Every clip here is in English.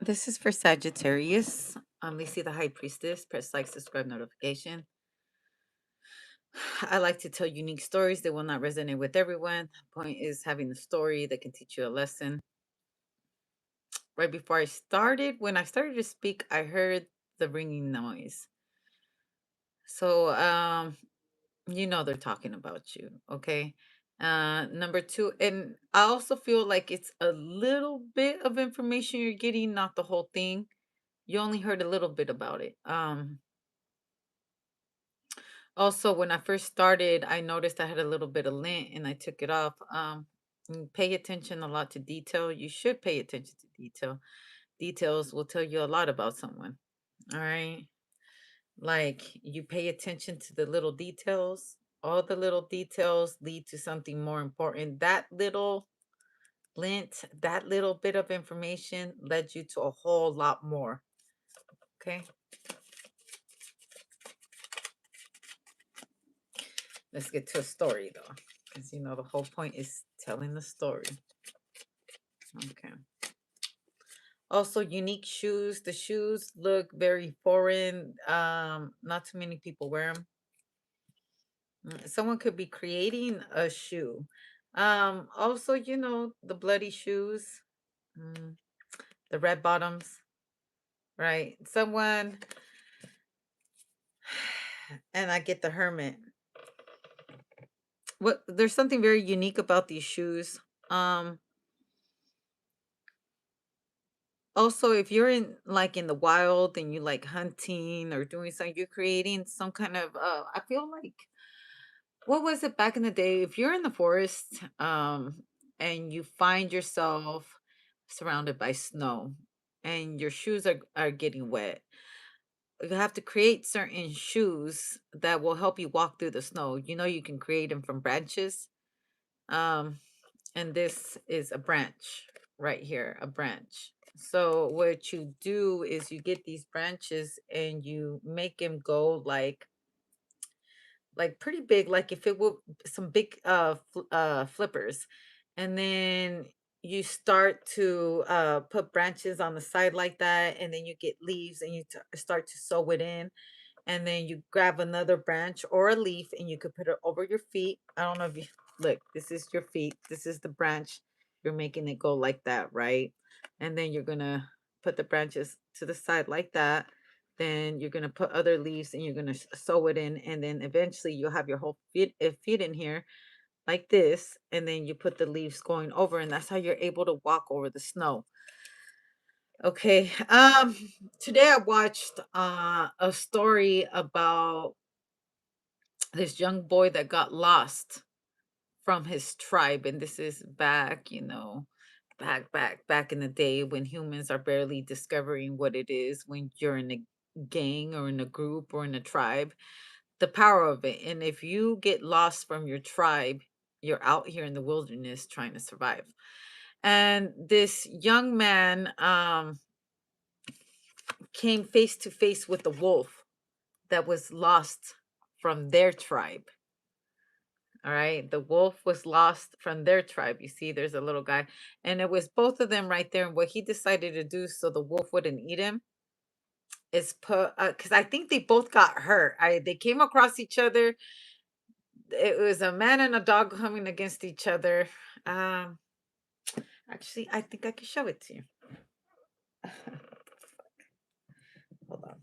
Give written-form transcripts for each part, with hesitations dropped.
This is for Sagittarius. They see the High Priestess. Press like, subscribe, notification. I like to tell unique stories that will not resonate with everyone. Point is having a story that can teach you a lesson. Right before when I started to speak, I heard the ringing noise. So, they're talking about you. Okay. Number two, and I also feel like it's a little bit of information you're getting, not the whole thing. You only heard a little bit about it. Also, when I first started, I noticed I had a little bit of lint and I took it off. Pay attention a lot to detail. You should pay attention to detail. Details will tell you a lot about someone. All right. Like you pay attention to the little details. All the little details lead to something more important. That little lint, that little bit of information led you to a whole lot more. Okay. Let's get to a story though. Because the whole point is telling the story. Okay. Also, unique shoes. The shoes look very foreign. Not too many people wear them. Someone could be creating a shoe. Also, the bloody shoes, mm, the red bottoms, right? Someone, and I get the hermit. What? There's something very unique about these shoes. Um, Also, if you're in the wild and you like hunting or doing something, you're creating some kind of I feel like, what was it back in the day? If you're in the forest, and you find yourself surrounded by snow and your shoes are getting wet, you have to create certain shoes that will help you walk through the snow. You can create them from branches. Um, and this is a branch right here, a branch. So what you do is you get these branches and you make them go like pretty big, like if it were some big flippers. And then you start to put branches on the side like that, and then you get leaves and you start to sew it in, and then you grab another branch or a leaf and you could put it over your feet. I don't know if you look, this is your feet, this is the branch. You're making it go like that, right? And then you're gonna put the branches to the side like that. Then you're gonna put other leaves and you're gonna sew it in, and then eventually you'll have your whole feet in here like this, and then you put the leaves going over, and that's how you're able to walk over the snow. Okay. Today I watched a story about this young boy that got lost from his tribe, and this is back, back in the day when humans are barely discovering what it is when you're in a gang or in a group or in a tribe, the power of it. And if you get lost from your tribe, you're out here in the wilderness trying to survive. And this young man came face to face with a wolf that was lost from their tribe. All right. The wolf was lost from their tribe. You see, there's a little guy, and it was both of them right there. And what he decided to do so the wolf wouldn't eat him is put, because I think they both got hurt. They came across each other. It was a man and a dog coming against each other. Um, Actually, I think I can show it to you. Hold on.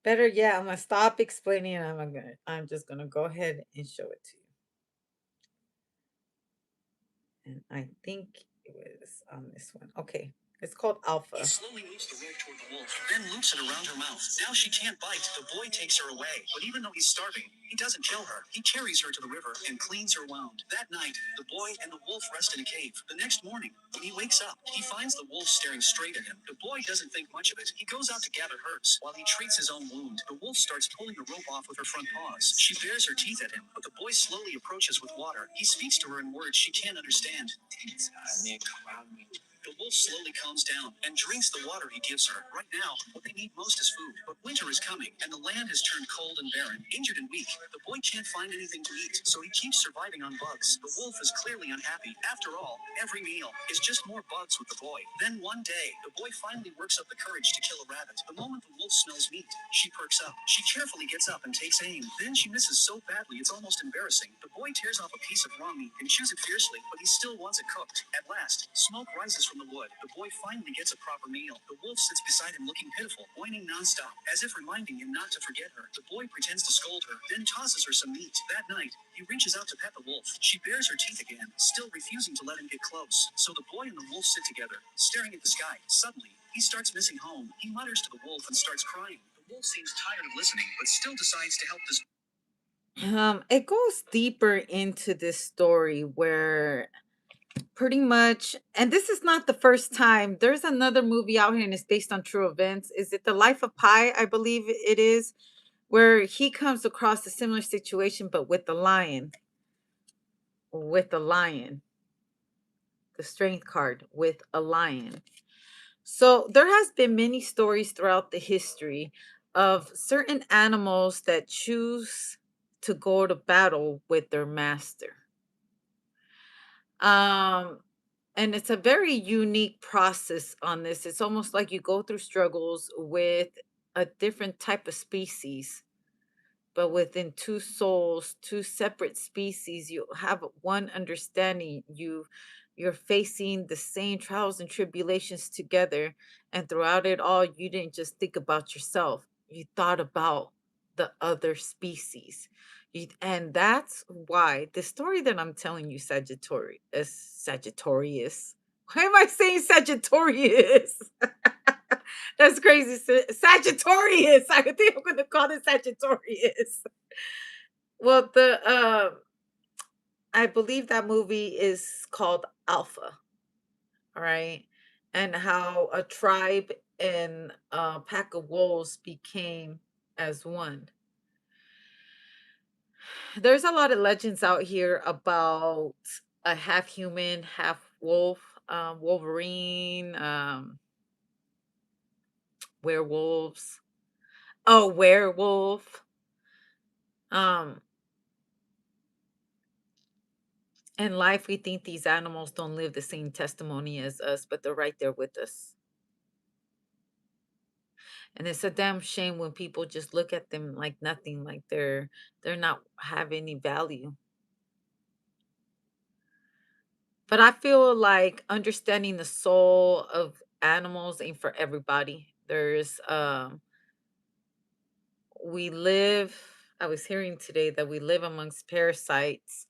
Better yet, I'm gonna stop explaining. And I'm just gonna go ahead and show it to you. And I think it was on this one. Okay. It's called Alpha. He slowly moves the rope toward the wolf, then loops it around her mouth. Now she can't bite. The boy takes her away. But even though he's starving, he doesn't kill her. He carries her to the river and cleans her wound. That night, the boy and the wolf rest in a cave. The next morning, when he wakes up, he finds the wolf staring straight at him. The boy doesn't think much of it. He goes out to gather herbs. While he treats his own wound, the wolf starts pulling the rope off with her front paws. She bares her teeth at him, but the boy slowly approaches with water. He speaks to her in words she can't understand. The wolf slowly calms down and drinks the water he gives her. Right now, what they need most is food. But winter is coming, and the land has turned cold and barren. Injured and weak, the boy can't find anything to eat, so he keeps surviving on bugs. The wolf is clearly unhappy. After all, every meal is just more bugs with the boy. Then one day, the boy finally works up the courage to kill a rabbit. The moment the wolf smells meat, she perks up. She carefully gets up and takes aim. Then she misses so badly it's almost embarrassing. The boy tears off a piece of raw meat and chews it fiercely, but he still wants it cooked. At last, smoke rises from the wood. The boy finally gets a proper meal. The wolf sits beside him looking pitiful, whining nonstop, as if reminding him not to forget her. The boy pretends to scold her, then tosses her some meat. That night, he reaches out to pet the wolf. She bares her teeth again, still refusing to let him get close. So the boy and the wolf sit together, staring at the sky. Suddenly, he starts missing home. He mutters to the wolf and starts crying. The wolf seems tired of listening, but still decides to help this. It goes deeper into this story where pretty much, and this is not the first time. There's another movie out here and it's based on true events. Is it The Life of Pi? I believe it is, where he comes across a similar situation, but with a lion, the strength card with a lion. So there has been many stories throughout the history of certain animals that choose to go to battle with their master. Um, and it's a very unique process on this. It's almost like you go through struggles with a different type of species, but within two souls, two separate species, you have one understanding. You're facing the same trials and tribulations together, and throughout it all, you didn't just think about yourself. You thought about the other species. And that's why the story that I'm telling you, Sagittarius. Why am I saying Sagittarius? That's crazy. Sagittarius. I think I'm going to call it Sagittarius. Well, I believe that movie is called Alpha, all right? And how a tribe and a pack of wolves became as one. There's a lot of legends out here about a half human, half wolf, Wolverine, werewolves. Oh, werewolf. Um, In life, we think these animals don't live the same testimony as us, but they're right there with us. And it's a damn shame when people just look at them like nothing, like they're not have any value. But I feel like understanding the soul of animals ain't for everybody. There's we live I was hearing today that we live amongst parasites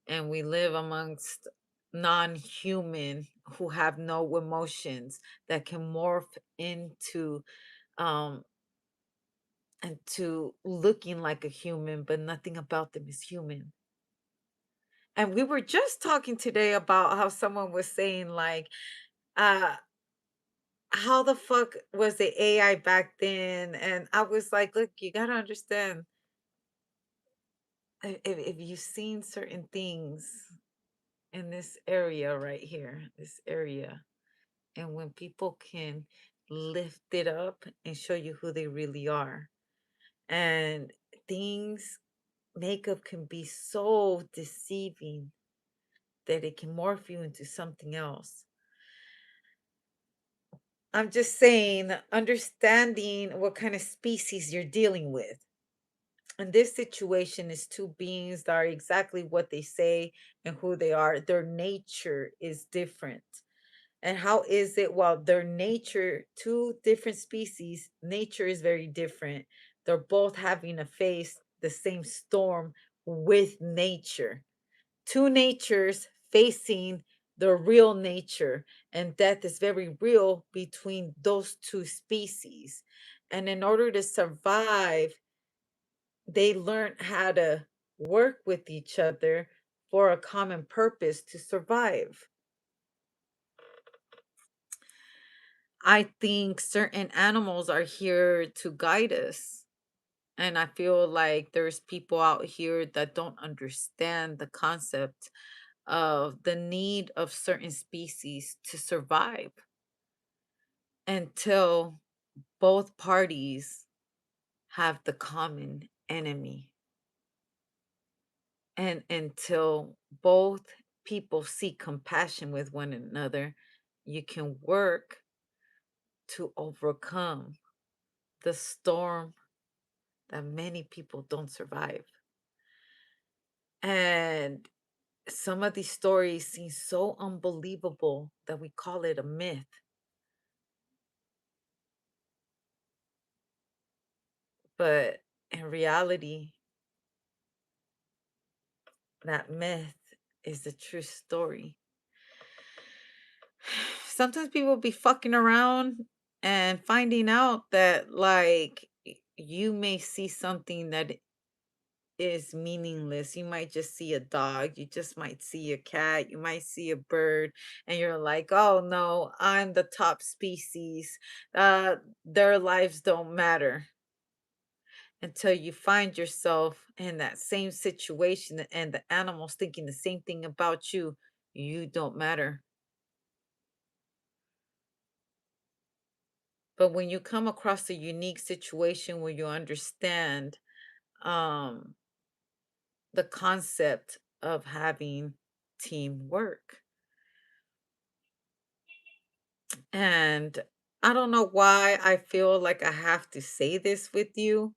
and we live amongst non-human who have no emotions that can morph um into looking like a human, but nothing about them is human. And we were just talking today about how someone was saying like, uh how the fuck was the AI back then? And I was like, look, you gotta understand, if you've seen certain things in this area right here, this area, and when people can lift it up and show you who they really are, and things, makeup can be so deceiving that it can morph you into something else. I'm just saying, understanding what kind of species you're dealing with. And this situation is two beings that are exactly what they say and who they are. Their nature is different. And how is it? Well, their nature, two different species, nature is very different. They're both having to face the same storm with nature. Two natures facing the real nature, and death is very real between those two species. And in order to survive, they learn how to work with each other for a common purpose to survive. I think certain animals are here to guide us. And I feel like there's people out here that don't understand the concept of the need of certain species to survive until both parties have the common enemy, and until both people see compassion with one another, you can work to overcome the storm that many people don't survive. And some of these stories seem so unbelievable that we call it a myth, but in reality, that myth is the true story. Sometimes people be fucking around and finding out that, like, you may see something that is meaningless. You might just see a dog, you just might see a cat, you might see a bird, and you're like, "Oh no, I'm the top species. Their lives don't matter." Until you find yourself in that same situation and the animals thinking the same thing about you, you don't matter. But when you come across a unique situation where you understand um, the concept of having teamwork, and I don't know why I feel like I have to say this with you.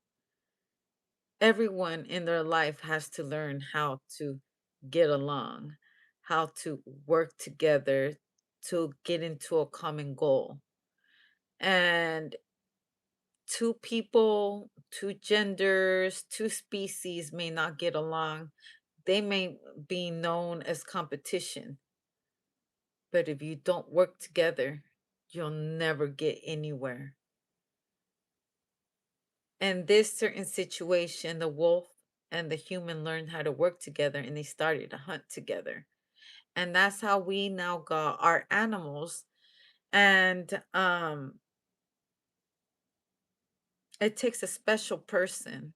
Everyone in their life has to learn how to get along, how to work together to get into a common goal. And two people, two genders, two species may not get along. They may be known as competition, but if you don't work together, you'll never get anywhere. In this certain situation, the wolf and the human learned how to work together and they started to hunt together. And that's how we now got our animals. And it takes a special person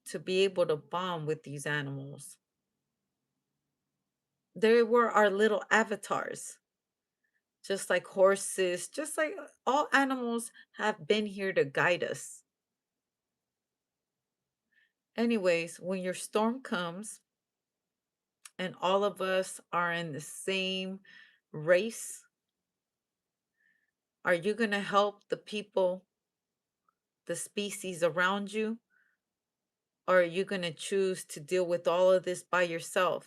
to be able to bond with these animals. They were our little avatars, just like horses, just like all animals have been here to guide us. Anyways, when your storm comes and all of us are in the same race, are you going to help the people, the species around you? Or are you going to choose to deal with all of this by yourself?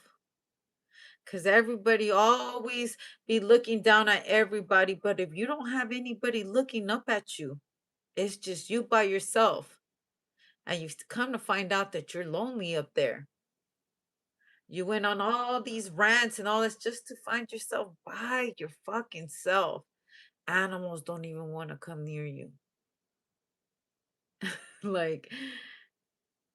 Because everybody always be looking down at everybody. But if you don't have anybody looking up at you, it's just you by yourself. And you come to find out that you're lonely up there. You went on all these rants and all this just to find yourself by your fucking self. Animals don't even want to come near you. Like,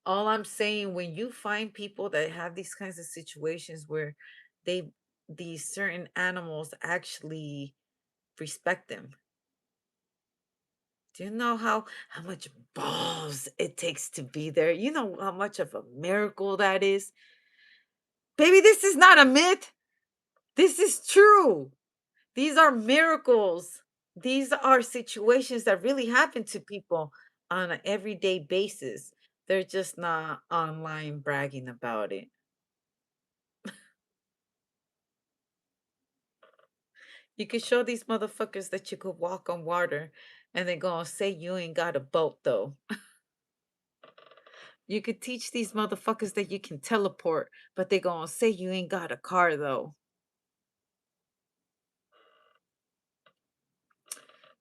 all I'm saying, when you find people that have these kinds of situations where they, these certain animals actually respect them. Do you know how much balls it takes to be there? You know how much of a miracle that is? Baby, this is not a myth. This is true. These are miracles. These are situations that really happen to people on an everyday basis. They're just not online bragging about it. You could show these motherfuckers that you could walk on water, and they gonna say you ain't got a boat though. You could teach these motherfuckers that you can teleport, but they gonna say you ain't got a car though.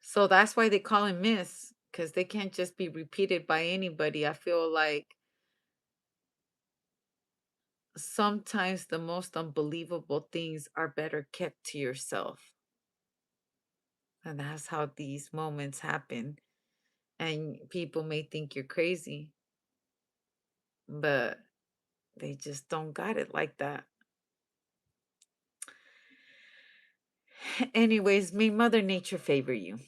So that's why they call them myths, because they can't just be repeated by anybody. I feel like sometimes the most unbelievable things are better kept to yourself. And that's how these moments happen. And people may think you're crazy, but they just don't got it like that. Anyways, may Mother Nature favor you.